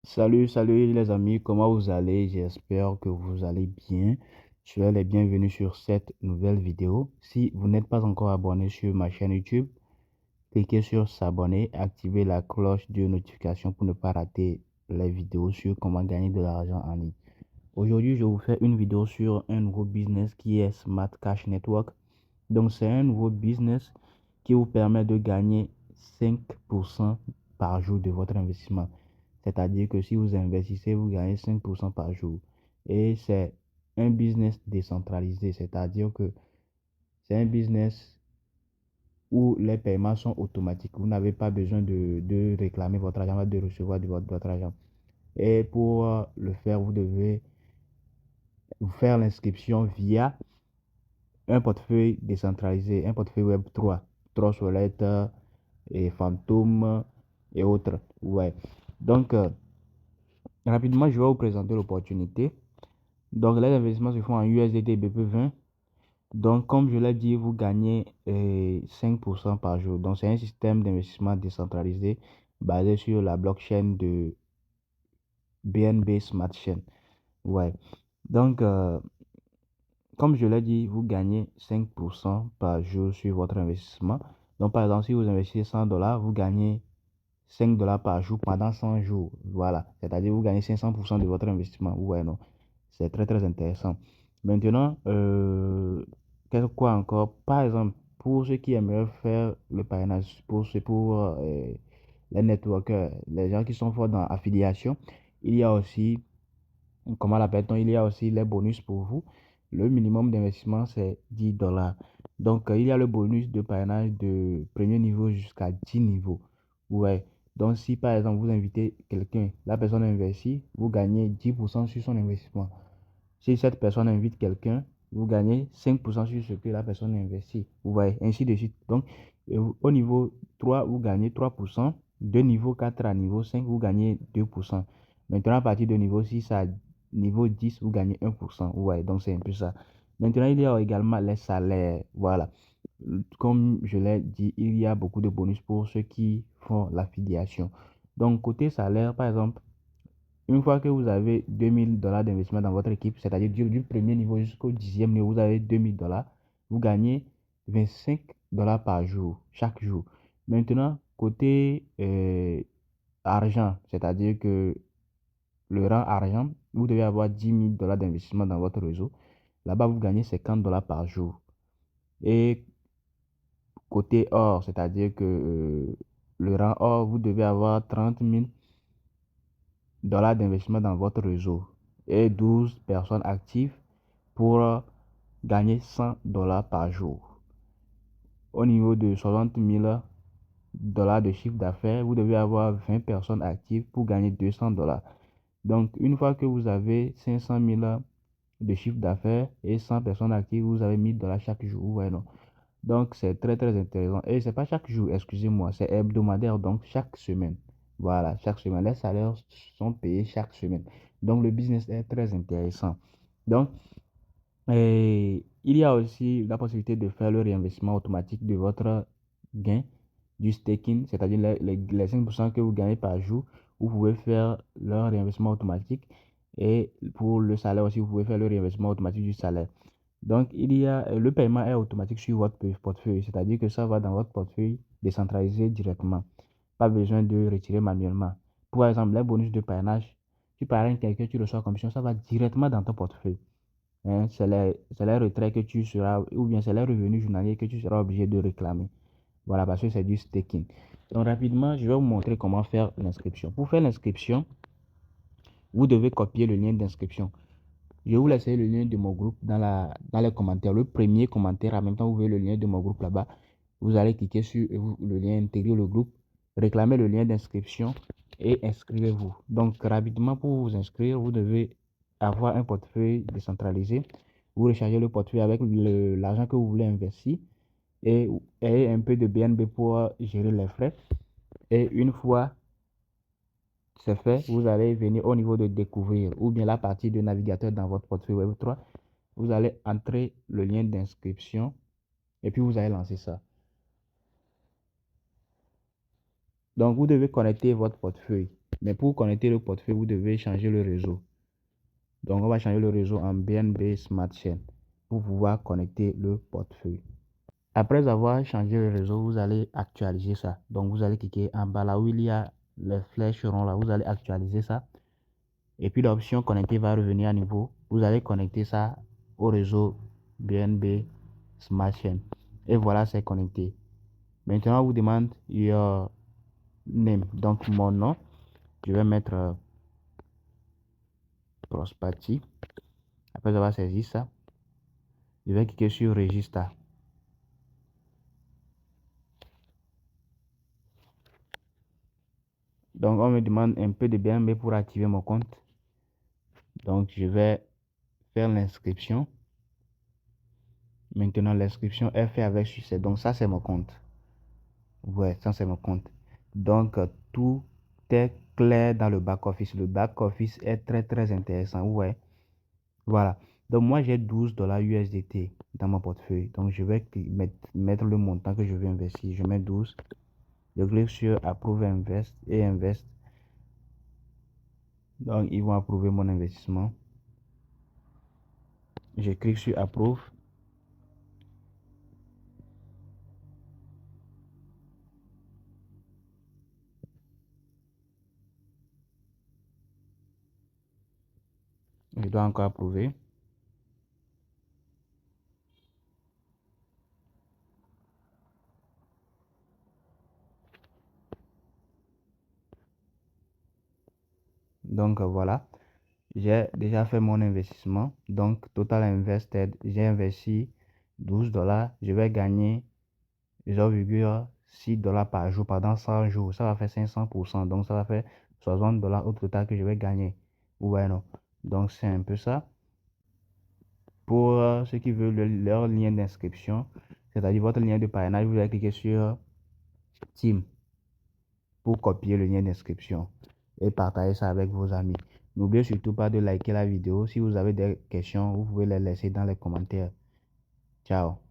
Salut les amis, comment vous allez? J'espère que vous allez bien. Soyez les bienvenus sur cette nouvelle vidéo. Si vous n'êtes pas encore abonné sur ma chaîne YouTube, cliquez sur s'abonner, activez la cloche de notification pour ne pas rater les vidéos sur comment gagner de l'argent en ligne. Aujourd'hui, je vous fais une vidéo sur un nouveau business qui est Smart Cash Network. Donc, c'est un nouveau business qui vous permet de gagner 5% par jour de votre investissement. C'est-à-dire que si vous investissez, vous gagnez 5% par jour. Et c'est un business décentralisé, c'est-à-dire que c'est un business où les paiements sont automatiques. Vous n'avez pas besoin de réclamer votre argent, de recevoir votre argent. Et pour le faire, vous devez vous faire l'inscription via un portefeuille décentralisé, un portefeuille Web3, Trustwallet et Phantom et autres. Ouais. Donc, rapidement, je vais vous présenter l'opportunité. Donc, les investissements se font en USDT BP20. Donc, comme je l'ai dit, vous gagnez 5% par jour. Donc, c'est un système d'investissement décentralisé basé sur la blockchain de BNB Smart Chain. Ouais. Donc, comme je l'ai dit, vous gagnez 5% par jour sur votre investissement. Donc, par exemple, si vous investissez $100, vous gagnez $5 par jour pendant 100 jours. Voilà. C'est-à-dire, vous gagnez 500% de votre investissement. Ouais, non. C'est très, très intéressant. Maintenant, quoi encore? Par exemple, pour ceux qui aimeraient faire le parrainage, pour les networkers, les gens qui sont forts dans l'affiliation, il y a aussi, comment l'appelle-t-on? Il y a aussi les bonus pour vous. Le minimum d'investissement, c'est $10. Donc, il y a le bonus de parrainage de premier niveau jusqu'à 10 niveaux. Ouais. Donc, si par exemple, vous invitez quelqu'un, la personne investit, vous gagnez 10% sur son investissement. Si cette personne invite quelqu'un, vous gagnez 5% sur ce que la personne investit. Vous voyez, ainsi de suite. Donc, au niveau 3, vous gagnez 3%. De niveau 4 à niveau 5, vous gagnez 2%. Maintenant, à partir de niveau 6 à niveau 10, vous gagnez 1%. Ouais, donc c'est un peu ça. Maintenant, il y a également les salaires. Voilà. Comme je l'ai dit, il y a beaucoup de bonus pour ceux qui font l'affiliation. Donc, côté salaire, par exemple, une fois que vous avez $2000 d'investissement dans votre équipe, c'est-à-dire du premier niveau jusqu'au 10e niveau, vous avez $2000, vous gagnez $25 par jour, chaque jour. Maintenant, côté argent, c'est-à-dire que le rang argent, vous devez avoir $10 000 d'investissement dans votre réseau. Là-bas, vous gagnez $50 par jour. Et côté or, c'est-à-dire que le rang or, vous devez avoir $30 000 d'investissement dans votre réseau et 12 personnes actives pour gagner $100 par jour. Au niveau de $60 000 de chiffre d'affaires, vous devez avoir 20 personnes actives pour gagner $200. Donc, une fois que vous avez 500 000 de chiffre d'affaires et 100 personnes actives, vous avez $1000 chaque jour. Ouais, non. Donc, c'est très, très intéressant. Et c'est pas chaque jour, excusez-moi, c'est hebdomadaire, donc chaque semaine. Voilà, chaque semaine. Les salaires sont payés chaque semaine. Donc, le business est très intéressant. Donc, il y a aussi la possibilité de faire le réinvestissement automatique de votre gain, du staking, c'est-à-dire les 5% que vous gagnez par jour. Vous pouvez faire le réinvestissement automatique. Et pour le salaire aussi, vous pouvez faire le réinvestissement automatique du salaire. Donc, le paiement est automatique sur votre portefeuille, c'est-à-dire que ça va dans votre portefeuille décentralisé directement. Pas besoin de retirer manuellement. Par exemple, les bonus de parrainage, tu parraines quelqu'un, tu reçois commission, ça va directement dans ton portefeuille. Hein, c'est les retraits que tu seras, ou bien c'est les revenus journaliers que tu seras obligé de réclamer. Voilà, parce que c'est du staking. Donc, rapidement, je vais vous montrer comment faire l'inscription. Pour faire l'inscription, vous devez copier le lien d'inscription. Je vais vous laisser le lien de mon groupe dans les commentaires. Le premier commentaire, en même temps, vous voyez le lien de mon groupe là-bas. Vous allez cliquer sur le lien intégrer le groupe, réclamer le lien d'inscription et inscrivez-vous. Donc, rapidement, pour vous inscrire, vous devez avoir un portefeuille décentralisé. Vous rechargez le portefeuille avec l'argent que vous voulez investir et un peu de BNB pour gérer les frais. Et une fois c'est fait, vous allez venir au niveau de découvrir ou bien la partie de navigateur dans votre portefeuille Web3. Vous allez entrer le lien d'inscription et puis vous allez lancer ça. Donc, vous devez connecter votre portefeuille. Mais pour connecter le portefeuille, vous devez changer le réseau. Donc, on va changer le réseau en BNB Smart Chain pour pouvoir connecter le portefeuille. Après avoir changé le réseau, vous allez actualiser ça. Donc, vous allez cliquer en bas là où il y a les flèches ronds là. Vous allez actualiser ça. Et puis, l'option connecter va revenir à nouveau. Vous allez connecter ça au réseau BNB Smart Chain. Et voilà, c'est connecté. Maintenant, on vous demande your name. Donc, mon nom, je vais mettre Prosperity. Après avoir saisi ça, je vais cliquer sur Register. Donc, on me demande un peu de BNB pour activer mon compte. Donc, je vais faire l'inscription. Maintenant, l'inscription est faite avec succès. Donc, ça, c'est mon compte. Ouais, ça, c'est mon compte. Donc, tout est clair dans le back-office. Le back-office est très, très intéressant. Ouais. Voilà. Donc, moi, j'ai 12 dollars USDT dans mon portefeuille. Donc, je vais mettre le montant que je veux investir. Je mets 12. Je clique sur Approve Invest et Invest. Donc, ils vont approuver mon investissement. Je clique sur Approve. Je dois encore approuver. Donc, voilà. J'ai déjà fait mon investissement. Donc, total invested, j'ai investi 12 dollars. Je vais gagner 0,6 dollars par jour pendant 100 jours. Ça va faire 500%. Donc, ça va faire 60 dollars au total que je vais gagner. Ouais, non. Donc, c'est un peu ça. Pour ceux qui veulent leur lien d'inscription, c'est-à-dire votre lien de parrainage, vous allez cliquer sur Team pour copier le lien d'inscription et partager ça avec vos amis. N'oubliez surtout pas de liker la vidéo. Si vous avez des questions, vous pouvez les laisser dans les commentaires. Ciao.